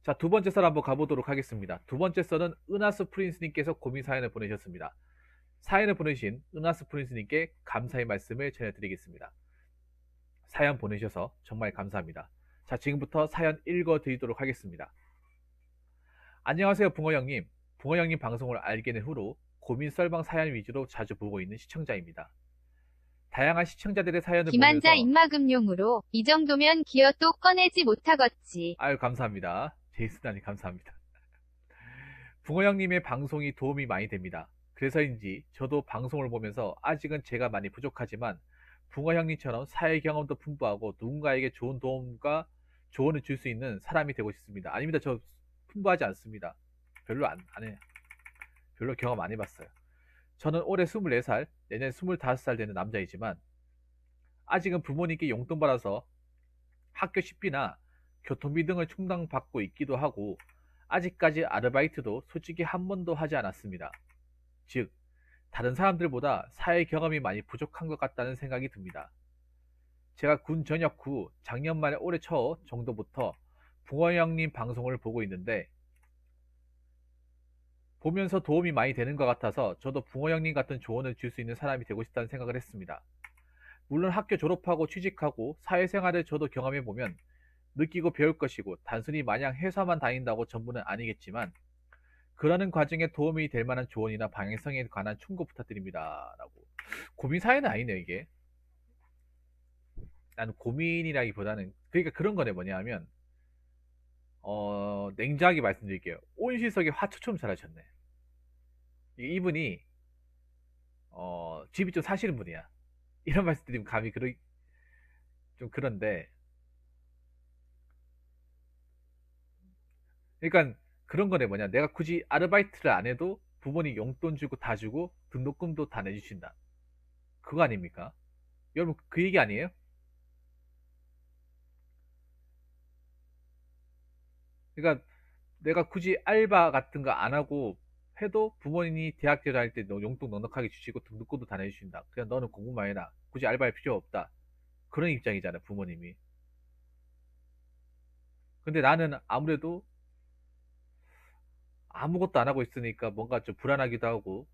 자, 두 번째 썰 한번 가보도록 하겠습니다. 두 번째 썰은 은하수 프린스님께서 고민 사연을 보내셨습니다. 사연을 보내신 은하수 프린스님께 감사의 말씀을 전해드리겠습니다. 사연 보내셔서 정말 감사합니다. 자, 지금부터 사연 읽어드리도록 하겠습니다. 안녕하세요, 붕어 형님. 붕어 형님 방송을 알게 된 후로 고민 썰방 사연 위주로 자주 보고 있는 시청자입니다. 다양한 시청자들의 사연을 김한자 보면서 입마금용으로 이 정도면 기어 또 꺼내지 못하겠지. 아유, 감사합니다. 제이슨아님 감사합니다. 붕어 형님의 방송이 도움이 많이 됩니다. 그래서인지 저도 방송을 보면서 아직은 제가 많이 부족하지만 붕어 형님처럼 사회 경험도 풍부하고 누군가에게 좋은 도움과 조언을 줄 수 있는 사람이 되고 싶습니다. 아닙니다. 저 풍부하지 않습니다. 별로 안 해요. 별로 경험 안 해봤어요. 저는 올해 24살, 내년 25살 되는 남자이지만 아직은 부모님께 용돈 받아서 학교 식비나 교통비 등을 충당받고 있기도 하고 아직까지 아르바이트도 솔직히 한 번도 하지 않았습니다. 즉, 다른 사람들보다 사회 경험이 많이 부족한 것 같다는 생각이 듭니다. 제가 군 전역 후 작년 말에 올해 초 정도부터 붕어 형님 방송을 보고 있는데 보면서 도움이 많이 되는 것 같아서 저도 붕어 형님 같은 조언을 줄 수 있는 사람이 되고 싶다는 생각을 했습니다. 물론 학교 졸업하고 취직하고 사회생활을 저도 경험해보면 느끼고 배울 것이고 단순히 마냥 회사만 다닌다고 전부는 아니겠지만 그러는 과정에 도움이 될 만한 조언이나 방향성에 관한 충고 부탁드립니다. 라고. 고민 사연은 아니네 이게. 나는 고민이라기보다는 그러니까 그런 거네. 뭐냐 하면 냉정하게 말씀드릴게요. 온실속에 화초처럼 자라셨네. 이분이 집이 좀 사시는 분이야. 이런 말씀 드리면 감이 좀 그런데, 그러니까 그런 거네. 뭐냐, 내가 굳이 아르바이트를 안 해도 부모님 용돈 주고 다 주고 등록금도 다 내주신다. 그거 아닙니까? 여러분 그 얘기 아니에요? 그러니까 내가 굳이 알바 같은 거 안 하고 해도 부모님이 대학교 다닐 때 너 용돈 넉넉하게 주시고 등록금도 다 내주신다. 그냥 너는 공부만 해라. 굳이 알바할 필요 없다. 그런 입장이잖아, 부모님이. 근데 나는 아무래도 아무것도 안 하고 있으니까 뭔가 좀 불안하기도 하고,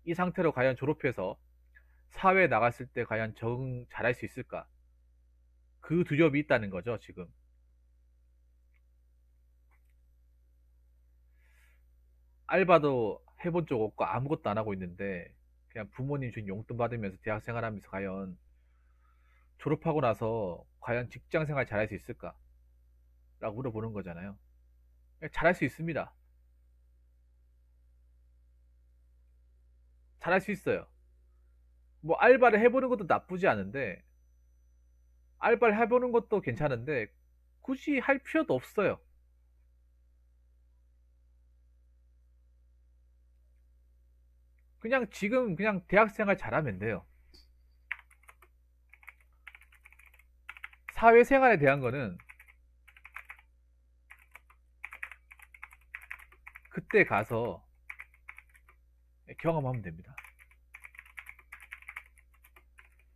이 상태로 과연 졸업해서 사회에 나갔을 때 과연 적응 잘할 수 있을까? 그 두려움이 있다는 거죠, 지금. 알바도 해본 적 없고 아무것도 안 하고 있는데 그냥 부모님 준 용돈 받으면서 대학 생활하면서 과연 졸업하고 나서 과연 직장 생활 잘할 수 있을까? 라고 물어보는 거잖아요. 잘할 수 있습니다. 잘할 수 있어요. 뭐 알바를 해보는 것도 나쁘지 않은데, 알바를 해보는 것도 괜찮은데 굳이 할 필요도 없어요. 그냥 지금 그냥 대학 생활 잘하면 돼요. 사회생활에 대한 거는 그때 가서 경험하면 됩니다.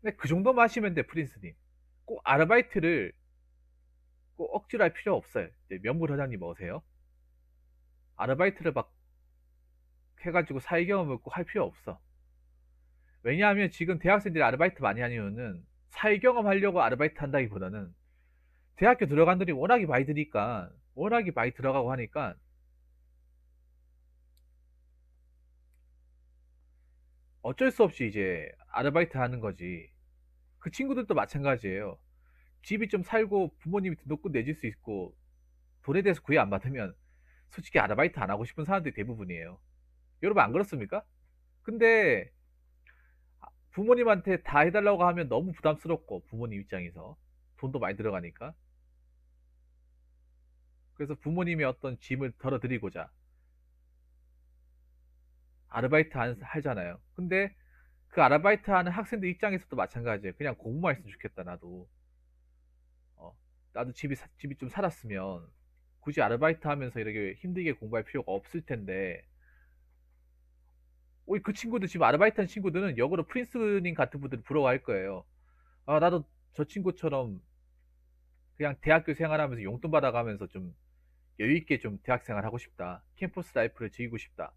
근데 그 정도만 하시면 돼, 프린스님. 꼭 아르바이트를 꼭 억지로 할 필요 없어요. 이제 명불허장님 어세요? 아르바이트를 막 해가지고 사회 경험을 꼭 할 필요 없어. 왜냐하면 지금 대학생들이 아르바이트 많이 하는 이유는 사회 경험 하려고 아르바이트 한다기보다는 대학교 들어간 돈이 워낙에 많이 드니까, 워낙에 많이 들어가고 하니까 어쩔 수 없이 이제 아르바이트 하는 거지. 그 친구들도 마찬가지예요. 집이 좀 살고 부모님이 등록금 내줄 수 있고 돈에 대해서 구애 안 받으면 솔직히 아르바이트 안 하고 싶은 사람들이 대부분이에요. 여러분 안 그렇습니까? 근데 부모님한테 다 해달라고 하면 너무 부담스럽고, 부모님 입장에서 돈도 많이 들어가니까. 그래서 부모님의 어떤 짐을 덜어드리고자 아르바이트 하잖아요. 근데 그 아르바이트 하는 학생들 입장에서도 마찬가지예요. 그냥 공부만 했으면 좋겠다, 나도. 나도 집이 좀 살았으면 굳이 아르바이트 하면서 이렇게 힘들게 공부할 필요가 없을 텐데, 그 친구들, 지금 아르바이트 하는 친구들은 역으로 프린스님 같은 분들 부러워할 거예요. 나도 저 친구처럼 그냥 대학교 생활하면서 용돈 받아가면서 좀 여유있게 좀 대학생활 하고 싶다. 캠퍼스 라이프를 즐기고 싶다.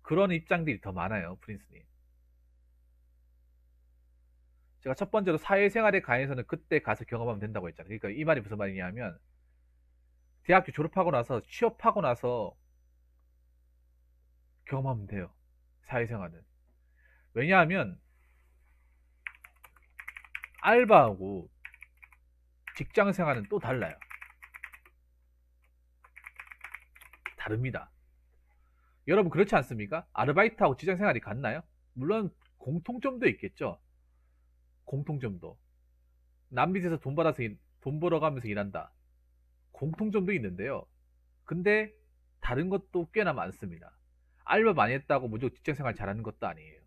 그런 입장들이 더 많아요, 프린스님. 제가 첫 번째로 사회생활에 관해서는 그때 가서 경험하면 된다고 했잖아요. 그러니까 이 말이 무슨 말이냐면, 대학교 졸업하고 나서 취업하고 나서 경험하면 돼요. 사회생활은. 왜냐하면 알바하고 직장 생활은 또 달라요. 다릅니다. 여러분 그렇지 않습니까? 아르바이트하고 직장 생활이 같나요? 물론 공통점도 있겠죠. 공통점도. 남 밑에서 돈 벌어가면서 일한다. 공통점도 있는데요. 근데 다른 것도 꽤나 많습니다. 알바 많이 했다고 무조건 직장 생활 잘하는 것도 아니에요.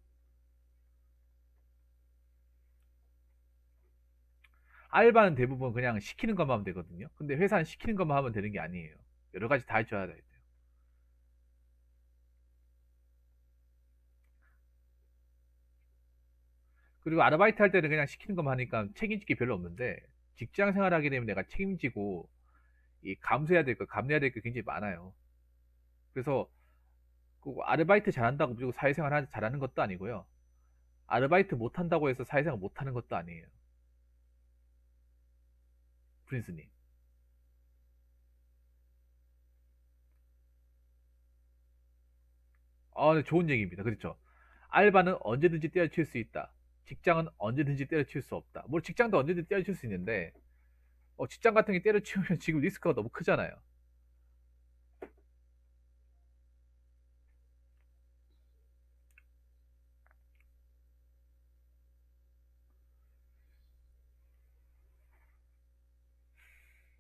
알바는 대부분 그냥 시키는 것만 하면 되거든요. 근데 회사는 시키는 것만 하면 되는 게 아니에요. 여러 가지 다 해줘야 돼요. 그리고 아르바이트 할 때는 그냥 시키는 것만 하니까 책임질 게 별로 없는데, 직장 생활하게 되면 내가 책임지고 이 감수해야 될 거, 감내해야 될 게 굉장히 많아요. 그래서 그 아르바이트 잘한다고 무조건 사회생활 잘하는 것도 아니고요. 아르바이트 못한다고 해서 사회생활 못하는 것도 아니에요. 프린스님. 네, 좋은 얘기입니다. 그렇죠. 알바는 언제든지 때려칠 수 있다. 직장은 언제든지 때려칠 수 없다. 뭐 직장도 언제든지 때려칠 수 있는데, 직장 같은 게 때려치우면 지금 리스크가 너무 크잖아요.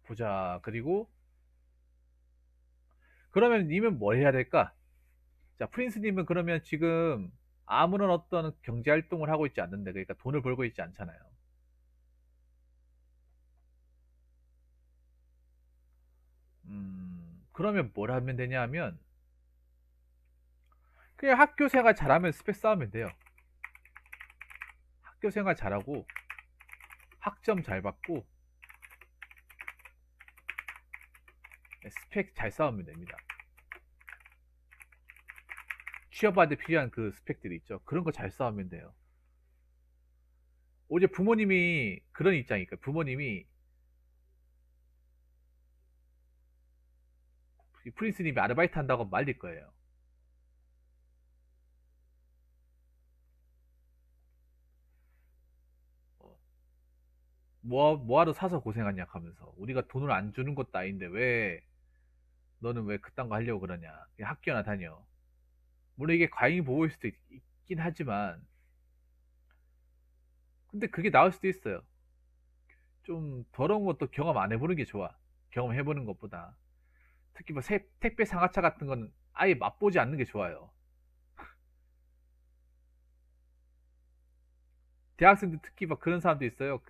보자. 그리고 그러면 님은 뭘 해야 될까? 자, 프린스님은 그러면 지금 아무런 어떤 경제 활동을 하고 있지 않는데, 그러니까 돈을 벌고 있지 않잖아요. 그러면 뭘 하면 되냐 하면, 그냥 학교 생활 잘하면 스펙 쌓으면 돼요. 학교 생활 잘하고, 학점 잘 받고, 스펙 잘 쌓으면 됩니다. 취업하는데 필요한 그 스펙들이 있죠. 그런 거 잘 쌓으면 돼요. 어제 부모님이 그런 입장이니까, 부모님이 프린스님이 아르바이트 한다고 말릴 거예요. 뭐하러 사서 고생하냐 하면서, 우리가 돈을 안 주는 것도 아닌데 왜 너는 왜 그딴 거 하려고 그러냐. 그냥 학교나 다녀. 물론 이게 과잉 보호일 수도 있긴 하지만, 근데 그게 나을 수도 있어요. 좀 더러운 것도 경험 안 해보는 게 좋아. 경험해보는 것보다. 특히 뭐 택배 상하차 같은 건 아예 맛보지 않는 게 좋아요. 대학생들 특히 막 그런 사람도 있어요.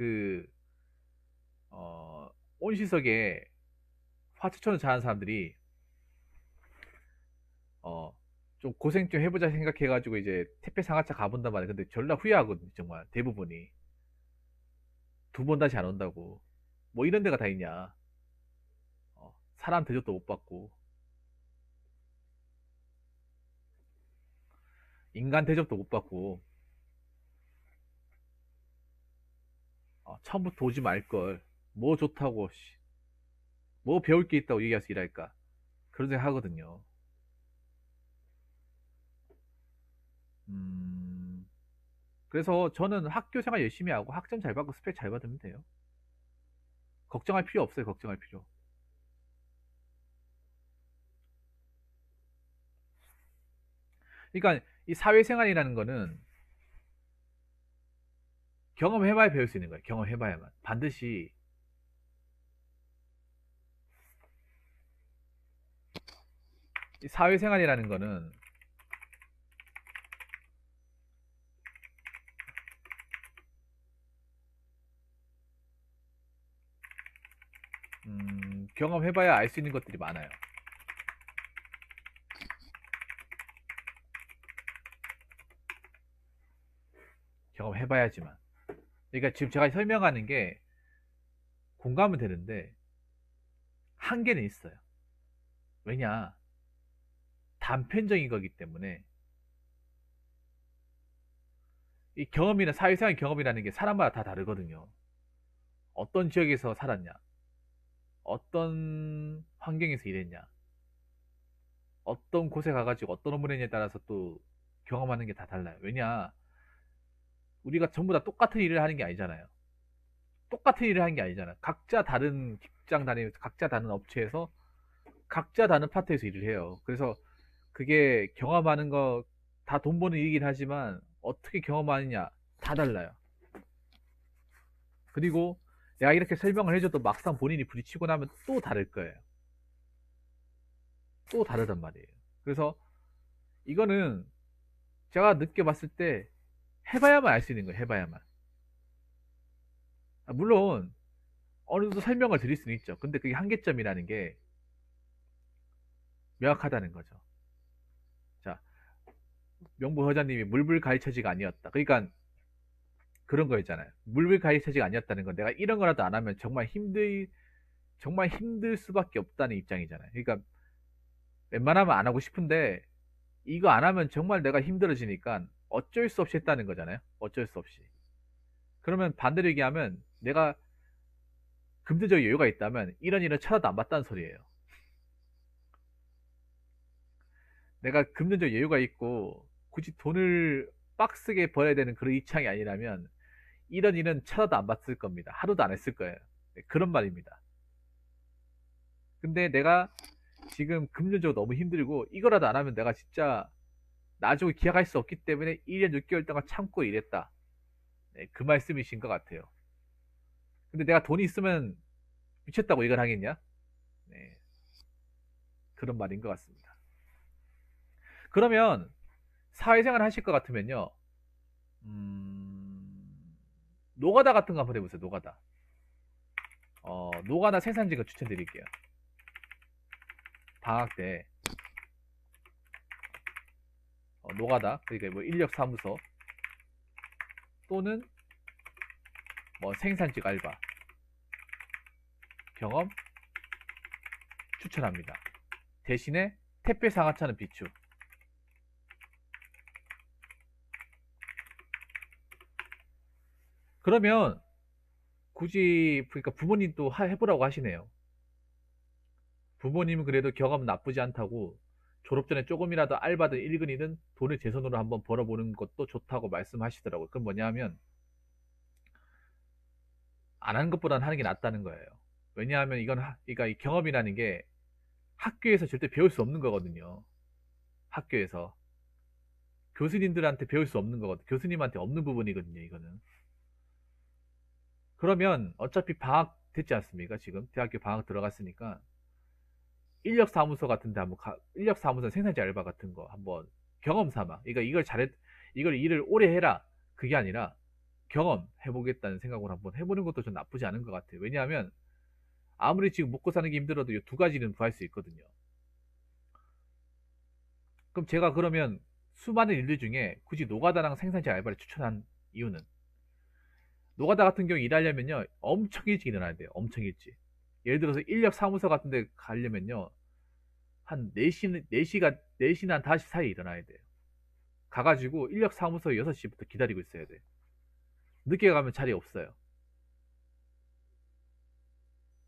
온시석에 화투천을 잘하는 사람들이, 어, 좀 고생 좀 해보자 생각해가지고 이제 택배 상하차 가본단 말이야. 근데 졸라 후회하거든요, 정말. 대부분이. 두 번 다시 안 온다고. 뭐 이런 데가 다 있냐. 사람 대접도 못 받고, 인간 대접도 못 받고, 처음부터 오지 말걸. 뭐 좋다고, 씨. 뭐 배울 게 있다고 얘기해서 일할까. 그런 생각 하거든요. 음, 그래서 저는 학교 생활 열심히 하고 학점 잘 받고 스펙 잘 받으면 돼요. 걱정할 필요 없어요, 걱정할 필요. 그러니까 이 사회생활이라는 거는 경험해봐야 배울 수 있는 거예요. 경험해봐야만. 반드시 이 사회생활이라는 거는 경험해봐야 알 수 있는 것들이 많아요. 경험해봐야지만. 그러니까 지금 제가 설명하는 게 공감은 되는데 한계는 있어요. 왜냐? 단편적인 거기 때문에 이 경험이나 사회생활 경험이라는 게 사람마다 다 다르거든요. 어떤 지역에서 살았냐, 어떤 환경에서 일했냐, 어떤 곳에 가가지고 어떤 업무를 했냐에 따라서 또 경험하는 게 다 달라요. 왜냐? 우리가 전부 다 똑같은 일을 하는 게 아니잖아요. 똑같은 일을 하는 게 아니잖아요. 각자 다른 직장 다니면서 각자 다른 업체에서 각자 다른 파트에서 일을 해요. 그래서 그게 경험하는 거 다 돈 버는 일이긴 하지만 어떻게 경험하느냐 다 달라요. 그리고 내가 이렇게 설명을 해줘도 막상 본인이 부딪히고 나면 또 다를 거예요. 또 다르단 말이에요. 그래서 이거는 제가 느껴봤을 때 해봐야만 알 수 있는 거예요. 해봐야만. 물론 어느 정도 설명을 드릴 수는 있죠. 근데 그게 한계점이라는 게 명확하다는 거죠. 자, 명부 회장님이 물불 가이처지가 아니었다. 그러니까 그런 거 있잖아요. 물불 가이처지가 아니었다는 건 내가 이런 거라도 안 하면 정말 힘들 수밖에 없다는 입장이잖아요. 그러니까 웬만하면 안 하고 싶은데 이거 안 하면 정말 내가 힘들어지니까 어쩔 수 없이 했다는 거잖아요. 어쩔 수 없이. 그러면 반대로 얘기하면 내가 금전적 여유가 있다면 이런 쳐다도 안 봤다는 소리예요. 내가 금전적 여유가 있고 굳이 돈을 빡세게 벌어야 되는 그런 입장이 아니라면 이런 일은 쳐다도 안 봤을 겁니다. 하루도 안 했을 거예요. 네, 그런 말입니다. 근데 내가 지금 금전적으로 너무 힘들고 이거라도 안 하면 내가 진짜 나중에 기약할 수 없기 때문에 1년 6개월 동안 참고 일했다. 네, 그 말씀이신 것 같아요. 근데 내가 돈이 있으면 미쳤다고 이걸 하겠냐? 네, 그런 말인 것 같습니다. 그러면 사회생활 하실 것 같으면요, 노가다 같은 거 한번 해보세요. 노가다. 노가다 생산직을 추천드릴게요. 방학 때 노가다, 그러니까 뭐 인력사무소 또는 뭐 생산직 알바 경험 추천합니다. 대신에 택배 상하차는 비추. 그러면 굳이 그러니까 부모님도 해보라고 하시네요. 부모님은 그래도 경험 나쁘지 않다고 졸업 전에 조금이라도 알바든 일근이든 돈을 제 손으로 한번 벌어보는 것도 좋다고 말씀하시더라고요. 그건 뭐냐면 안 하는 것보다는 하는 게 낫다는 거예요. 왜냐하면 그러니까 이 경험이라는 게 학교에서 절대 배울 수 없는 거거든요. 학교에서 교수님들한테 배울 수 없는 거거든요. 교수님한테 없는 부분이거든요. 이거는. 그러면 어차피 방학 됐지 않습니까? 지금 대학교 방학 들어갔으니까 인력사무소 같은 데 한번 인력사무소 생산직 알바 같은 거 한번 경험 삼아. 그러니까 이걸 일을 오래 해라. 그게 아니라 경험 해보겠다는 생각으로 한번 해보는 것도 좀 나쁘지 않은 것 같아요. 왜냐하면 아무리 지금 먹고 사는 게 힘들어도 이 두 가지는 구할 수 있거든요. 그럼 제가 그러면 수많은 일들 중에 굳이 노가다랑 생산직 알바를 추천한 이유는 노가다 같은 경우 일하려면요 엄청 일찍 일어나야 돼요. 엄청 일찍. 예를 들어서 인력사무소 같은 데 가려면요 한 4시나 한 5시 사이에 일어나야 돼요. 가가지고 인력사무소 6시부터 기다리고 있어야 돼. 늦게 가면 자리 없어요.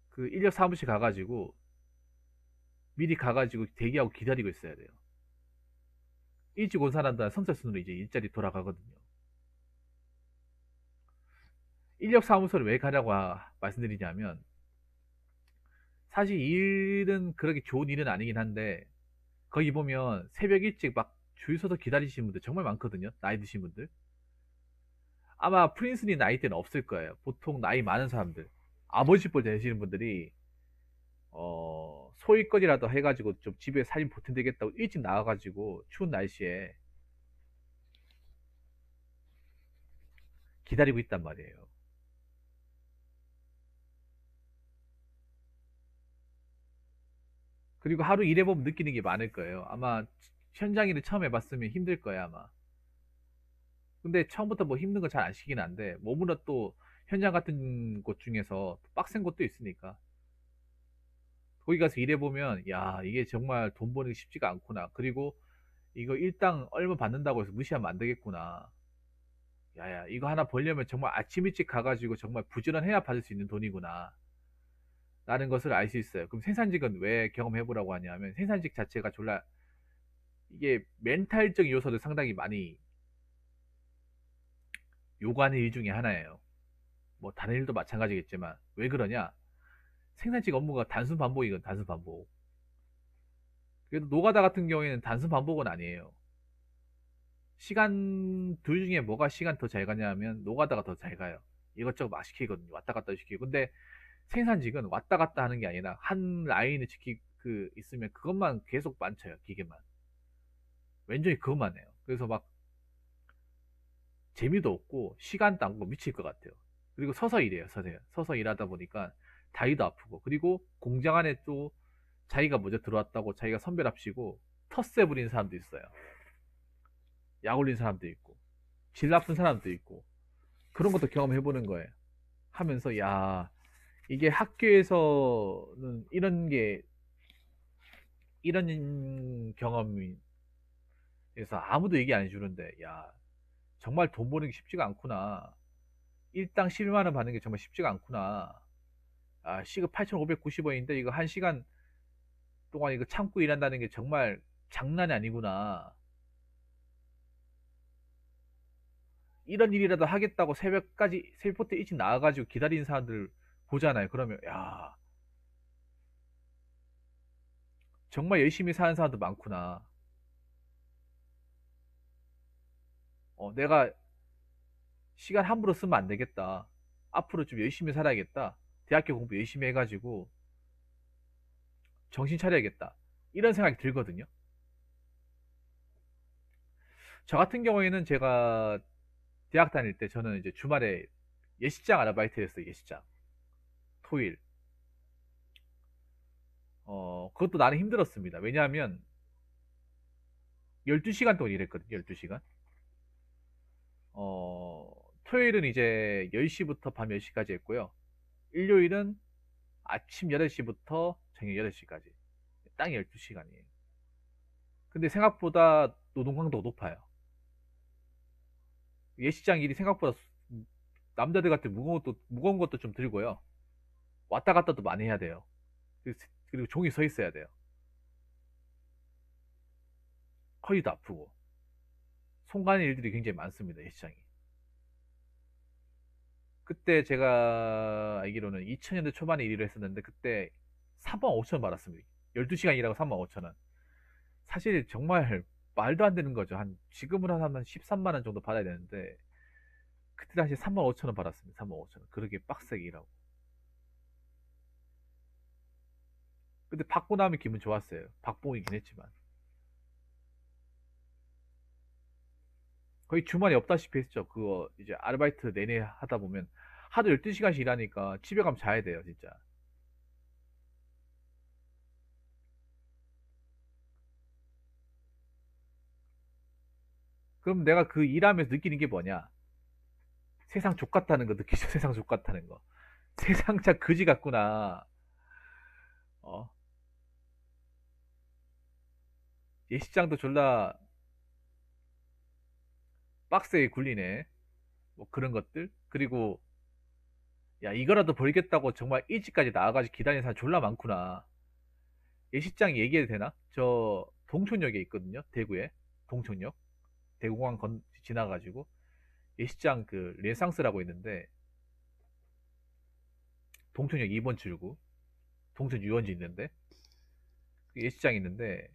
그 인력사무실 가가지고 미리 가가지고 대기하고 기다리고 있어야 돼요. 일찍 온 사람들은 선착순으로 이제 일자리 돌아가거든요. 인력사무소를 왜 가냐고 말씀드리냐면 사실 일은 그렇게 좋은 일은 아니긴 한데 거기 보면 새벽 일찍 막 줄 서서 기다리시는 분들 정말 많거든요. 나이 드신 분들. 아마 프린스님 나이 때는 없을 거예요. 보통 나이 많은 사람들, 아버지뻘 되시는 분들이 소일거리라도 해가지고 좀 집에 살림 보탬 되겠다고 일찍 나와가지고 추운 날씨에 기다리고 있단 말이에요. 그리고 하루 일해보면 느끼는 게 많을 거예요. 아마 현장 일을 처음 해봤으면 힘들 거예요, 아마. 근데 처음부터 뭐 힘든 거 잘 안 시키긴 한데, 몸으로 또 현장 같은 곳 중에서 빡센 곳도 있으니까. 거기 가서 일해보면, 야, 이게 정말 돈 버는 게 쉽지가 않구나. 그리고 이거 일당 얼마 받는다고 해서 무시하면 안 되겠구나. 야야, 이거 하나 벌려면 정말 아침 일찍 가가지고 정말 부지런해야 받을 수 있는 돈이구나. 라는 것을 알 수 있어요. 그럼 생산직은 왜 경험해보라고 하냐면, 생산직 자체가 졸라, 이게 멘탈적인 요소를 상당히 많이 요구하는 일 중에 하나예요. 뭐 다른 일도 마찬가지겠지만, 왜 그러냐? 생산직 업무가 단순 반복이건 단순 반복. 그래도 노가다 같은 경우에는 단순 반복은 아니에요. 시간 둘 중에 뭐가 시간 더 잘 가냐 하면 노가다가 더 잘 가요. 이것저것 막 시키거든요. 왔다 갔다 시키고. 근데 생산직은 왔다 갔다 하는 게 아니라 한 라인을 있으면 그것만 계속 만져요. 기계만. 왼쪽이 그것만 해요. 그래서 막 재미도 없고 시간도 안 고 미칠 것 같아요. 그리고 서서 일해요. 서서 일하다 보니까 다리도 아프고. 그리고 공장 안에 또 자기가 먼저 들어왔다고 자기가 선별합시고 텃세 부리는 사람도 있어요. 약 올린 사람도 있고 질 나쁜 사람도 있고 그런 것도 경험해보는 거예요. 하면서 야, 이게 학교에서는 이런 경험이 그래서 아무도 얘기 안 해주는데, 야, 정말 돈 버는 게 쉽지가 않구나. 일당 12만 원 받는 게 정말 쉽지가 않구나. 아, 시급 8,590원인데 이거 1시간 동안 이거 참고 일한다는 게 정말 장난이 아니구나. 이런 일이라도 하겠다고 새벽부터 일찍 나와가지고 기다리는 사람들 보잖아요. 그러면, 야, 정말 열심히 사는 사람도 많구나. 내가 시간 함부로 쓰면 안 되겠다. 앞으로 좀 열심히 살아야겠다. 대학교 공부 열심히 해가지고 정신 차려야겠다. 이런 생각이 들거든요. 저 같은 경우에는 제가 대학 다닐 때 저는 이제 주말에 예식장 아르바이트 했어요. 예식장. 토일. 그것도 나는 힘들었습니다. 왜냐하면 12시간 동안 일했거든요. 12시간. 토요일은 이제 10시부터 밤 10시까지 했고요. 일요일은 아침 8시부터 저녁 8시까지. 딱 12시간이에요. 근데 생각보다 노동 강도가 높아요. 예식장 일이 생각보다 남자들 같은 무거운 것도 좀 들고요. 왔다 갔다도 많이 해야 돼요. 그리고 종이 서 있어야 돼요. 허리도 아프고. 손 가는 일들이 굉장히 많습니다. 예식장이. 그때 제가 알기로는 2000년대 초반에 일을 했었는데 그때 3만 5천 원 받았습니다. 12시간 일하고 3만 5천 원. 사실 정말 말도 안 되는 거죠. 지금으로 하면 13만 원 정도 받아야 되는데 그때 당시 3만 5천 원 받았습니다. 3만 5천 원. 그렇게 빡세게 일하고. 근데 받고 나면 기분 좋았어요. 박봉이긴 했지만. 거의 주말이 없다시피 했죠. 그거 이제 아르바이트 내내 하다 보면 하루 12시간씩 일하니까 집에 가면 자야 돼요, 진짜. 그럼 내가 그 일하면서 느끼는 게 뭐냐? 세상 족같다는 거 느끼죠. 세상 족같다는 거. 세상 참 그지 같구나. 어, 예식장도 졸라 빡세게 굴리네. 뭐 그런 것들. 그리고 야, 이거라도 벌겠다고 정말 일찍까지 나와가지고 기다리는 사람 졸라 많구나. 예식장 얘기해도 되나? 저 동촌역에 있거든요. 대구에. 동촌역. 대구공항 지나가지고 예식장 그 르네상스라고 있는데 동촌역 2번 출구 동촌 유원지 있는데 그 예식장 있는데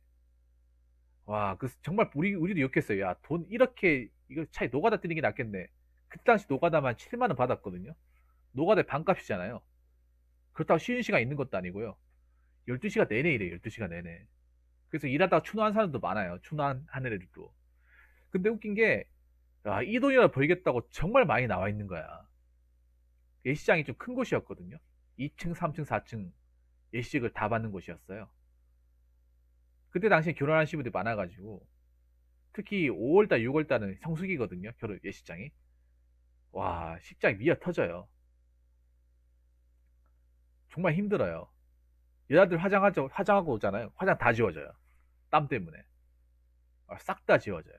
와, 그 정말 우리도 욕했어요. 야, 돈 이렇게 이거 차라리 노가다 뛰는 게 낫겠네. 그때 당시 노가다만 7만 원 받았거든요. 노가다 반값이잖아요. 그렇다고 쉬는 시간 있는 것도 아니고요. 12시간 내내 일해요. 12시간 내내. 그래서 일하다가 추노한 사람도 많아요. 추노한 애들도. 근데 웃긴 게, 야, 이 돈이라도 벌겠다고 정말 많이 나와 있는 거야. 예시장이 좀 큰 곳이었거든요. 2층, 3층, 4층 예식을 다 받는 곳이었어요. 그때 당시에 결혼하신 분들이 많아가지고 특히 5월달, 6월달은 성수기거든요. 결혼 예식장이. 와, 식장이 미어 터져요. 정말 힘들어요. 여자들 화장하고 오잖아요. 화장 다 지워져요. 땀 때문에. 싹 다 지워져요.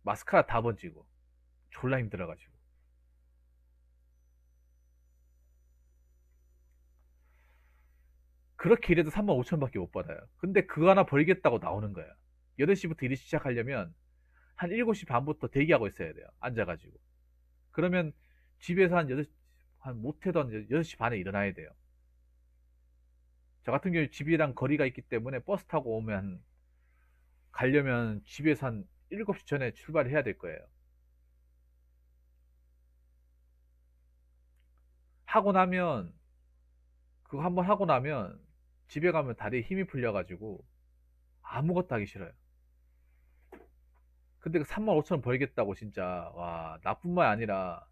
마스카라 다 번지고. 졸라 힘들어가지고. 그렇게 일해도 35,000원밖에 못 받아요. 근데 그거 하나 벌겠다고 나오는 거예요. 8시부터 일을 시작하려면 한 7시 반부터 대기하고 있어야 돼요. 앉아가지고. 그러면 집에서 한 못해도 한 6시 반에 일어나야 돼요. 저 같은 경우에 집이랑 거리가 있기 때문에 버스 타고 오면 가려면 집에서 한 7시 전에 출발을 해야 될 거예요. 하고 나면 그거 한번 하고 나면 집에 가면 다리에 힘이 풀려가지고 아무것도 하기 싫어요. 근데 그 35,000원 벌겠다고 진짜 와 나뿐만 아니라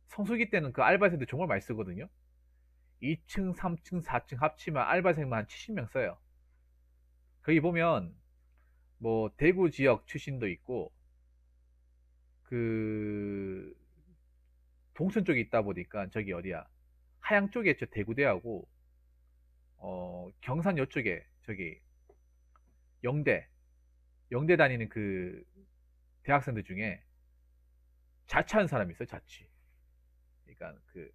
성수기 때는 그 알바생들 정말 많이 쓰거든요. 2층, 3층, 4층 합치면 알바생만 한 70명 써요. 거기 보면 뭐 대구 지역 출신도 있고 그 동천 쪽에 있다 보니까 저기 어디야 하양 쪽에 저 대구대하고 경산 요쪽에 저기 영대 영대 다니는 그 대학생들 중에 자취하는 사람이 있어요. 자취. 그러니까 그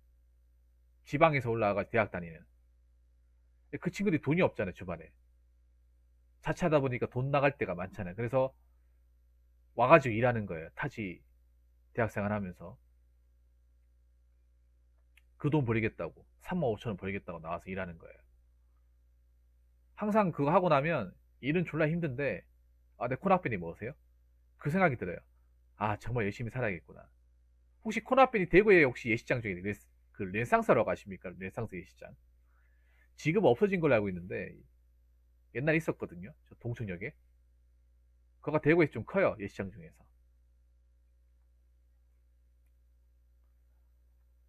지방에서 올라와가 대학 다니는 그 친구들이 돈이 없잖아요. 주말에 자취하다 보니까 돈 나갈 때가 많잖아요. 그래서 와가지고 일하는 거예요. 타지 대학생활 하면서 그 돈 벌이겠다고 35,000원 벌이겠다고 나와서 일하는 거예요. 항상 그거 하고 나면 일은 졸라 힘든데 아, 내 코나펜이 뭐세요? 그 생각이 들어요. 아, 정말 열심히 살아야겠구나. 혹시 코나펜이 대구에 혹시 예식장 중에 그 렌상스라고 아십니까? 렌상스 예식장. 지금 없어진 걸로 알고 있는데 옛날에 있었거든요. 저 동천역에. 그거가 대구에 좀 커요. 예식장 중에서.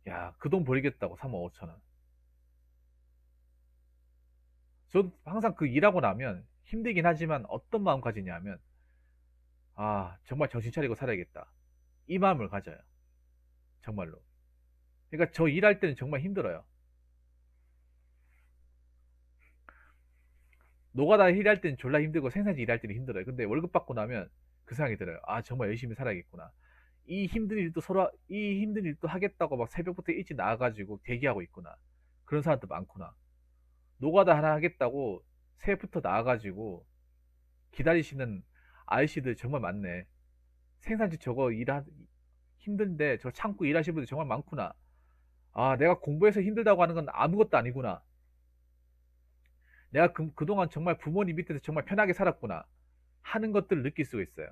야, 그 돈 벌이겠다고 35,000원. 저도 항상 그 일하고 나면 힘들긴 하지만 어떤 마음가짐이냐면 아, 정말 정신 차리고 살아야겠다. 이 마음을 가져요. 정말로. 그러니까 저 일할 때는 정말 힘들어요. 노가다 일할 때는 졸라 힘들고 생산지 일할 때는 힘들어요. 근데 월급 받고 나면 그 생각이 들어요. 아, 정말 열심히 살아야겠구나. 이 힘든 일도 하겠다고 막 새벽부터 일찍 나와가지고 대기하고 있구나. 그런 사람도 많구나. 노가다 하나 하겠다고 새벽부터 나와가지고 기다리시는 아저씨들 정말 많네. 생산지 저거 힘든데 저 참고 일하시는 분들 정말 많구나. 아, 내가 공부해서 힘들다고 하는 건 아무것도 아니구나. 내가 그동안 정말 부모님 밑에서 정말 편하게 살았구나. 하는 것들을 느낄 수가 있어요.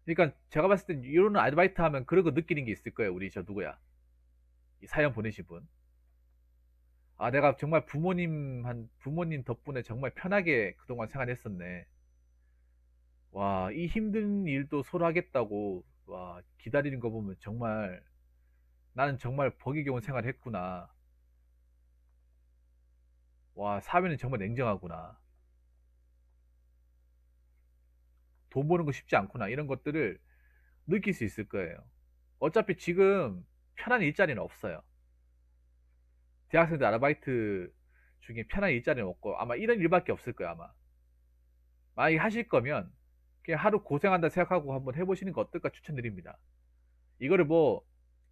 그러니까 제가 봤을 땐 이런 아르바이트 하면 그런 거 느끼는 게 있을 거예요. 우리 저 누구야? 이 사연 보내신 분. 아, 내가 정말 부모님 덕분에 정말 편하게 그동안 생활했었네. 와, 이 힘든 일도 서로 하겠다고, 와, 기다리는 거 보면 정말, 나는 정말 복이 겨운 생활을 했구나. 와, 사회는 정말 냉정하구나. 돈 버는 거 쉽지 않구나. 이런 것들을 느낄 수 있을 거예요. 어차피 지금 편한 일자리는 없어요. 대학생들 아르바이트 중에 편한 일자리는 없고, 아마 이런 일밖에 없을 거예요, 아마. 만약에 하실 거면, 그냥 하루 고생한다 생각하고 한번 해보시는 거 어떨까 추천드립니다. 이거를 뭐,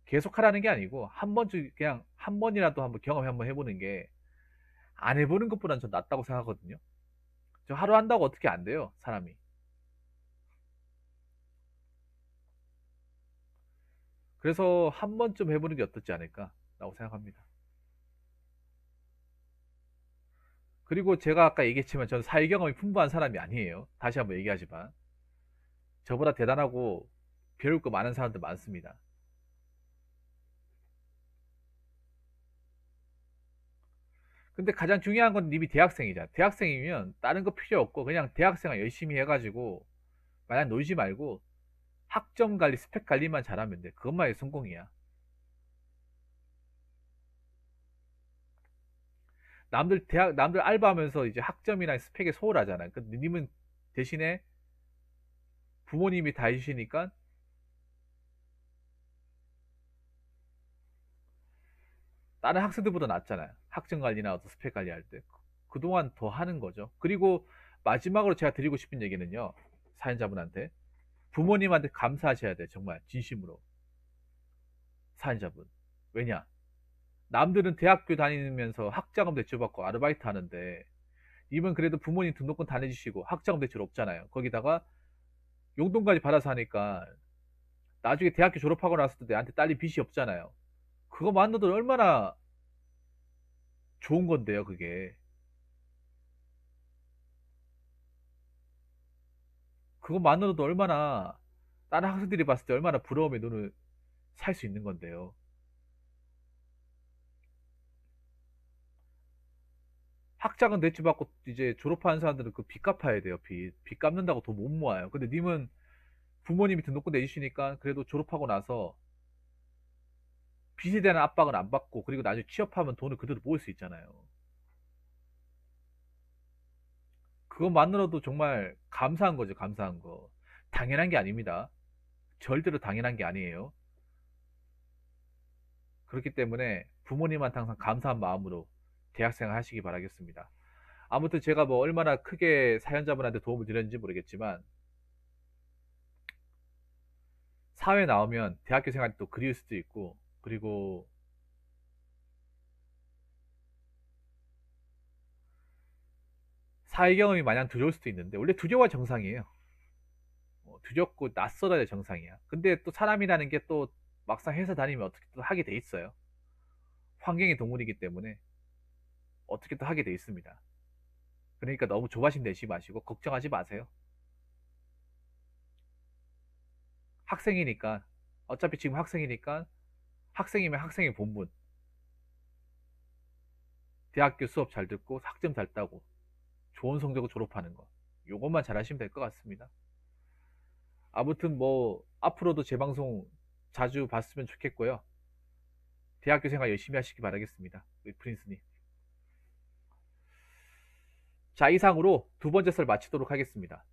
계속 하라는 게 아니고, 한 번쯤, 그냥 한 번이라도 한번 경험 한번 해보는 게, 안 해보는 것보다는 전 낫다고 생각하거든요. 저 하루 한다고 어떻게 안 돼요, 사람이. 그래서 한 번쯤 해보는 게 어떻지 않을까라고 생각합니다. 그리고 제가 아까 얘기했지만 저는 사회 경험이 풍부한 사람이 아니에요. 다시 한번 얘기하지만. 저보다 대단하고 배울 거 많은 사람들 많습니다. 근데 가장 중요한 건 님이 대학생이잖아. 대학생이면 다른 거 필요 없고 그냥 대학생활 열심히 해가지고 마냥 놀지 말고 학점 관리, 스펙 관리만 잘하면 돼. 그것만이 성공이야. 남들 알바하면서 이제 학점이나 스펙에 소홀하잖아요. 근데 님은 대신에 부모님이 다 해주시니까 다른 학생들보다 낫잖아요. 학점 관리나 어떤 스펙 관리할 때. 그동안 더 하는 거죠. 그리고 마지막으로 제가 드리고 싶은 얘기는요. 사연자분한테. 부모님한테 감사하셔야 돼요. 정말 진심으로. 사연자분. 왜냐? 남들은 대학교 다니면서 학자금 대출받고 아르바이트 하는데 님은 그래도 부모님 등록금 다 내주시고 학자금 대출 없잖아요. 거기다가 용돈까지 받아서 하니까 나중에 대학교 졸업하고 나서도 내한테 딸린 빚이 없잖아요. 그거만으로도 얼마나 좋은 건데요, 그게. 그것만으로도 얼마나 다른 학생들이 봤을 때 얼마나 부러움의 눈을 살 수 있는 건데요. 학자금 대출받고 이제 졸업하는 사람들은 그 빚 갚아야 돼요, 빚. 빚 갚는다고 돈 못 모아요. 근데 님은 부모님이 등록금 내주시니까 그래도 졸업하고 나서 빚에 대한 압박은 안 받고 그리고 나중에 취업하면 돈을 그대로 모을 수 있잖아요. 그것만으로도 정말 감사한 거죠, 감사한 거. 당연한 게 아닙니다. 절대로 당연한 게 아니에요. 그렇기 때문에 부모님한테 항상 감사한 마음으로 대학생활 하시기 바라겠습니다. 아무튼 제가 뭐 얼마나 크게 사연자분한테 도움을 드렸는지 모르겠지만 사회 나오면 대학교 생활이 또 그리울 수도 있고 그리고 사회 경험이 마냥 두려울 수도 있는데 원래 두려워야 정상이에요. 두렵고 낯설어야 정상이야. 근데 또 사람이라는 게 또 막상 회사 다니면 어떻게 또 하게 돼 있어요. 환경의 동물이기 때문에 어떻게 또 하게 돼 있습니다. 그러니까 너무 조바심 내지 마시고 걱정하지 마세요. 학생이니까 어차피 지금 학생이니까 학생이면 학생의 본분 대학교 수업 잘 듣고 학점 잘 따고 좋은 성적으로 졸업하는 거 요것만 잘하시면 될 것 같습니다. 아무튼 뭐 앞으로도 제 방송 자주 봤으면 좋겠고요. 대학교 생활 열심히 하시기 바라겠습니다. 우리 프린스님. 자, 이상으로 두 번째 썰 마치도록 하겠습니다.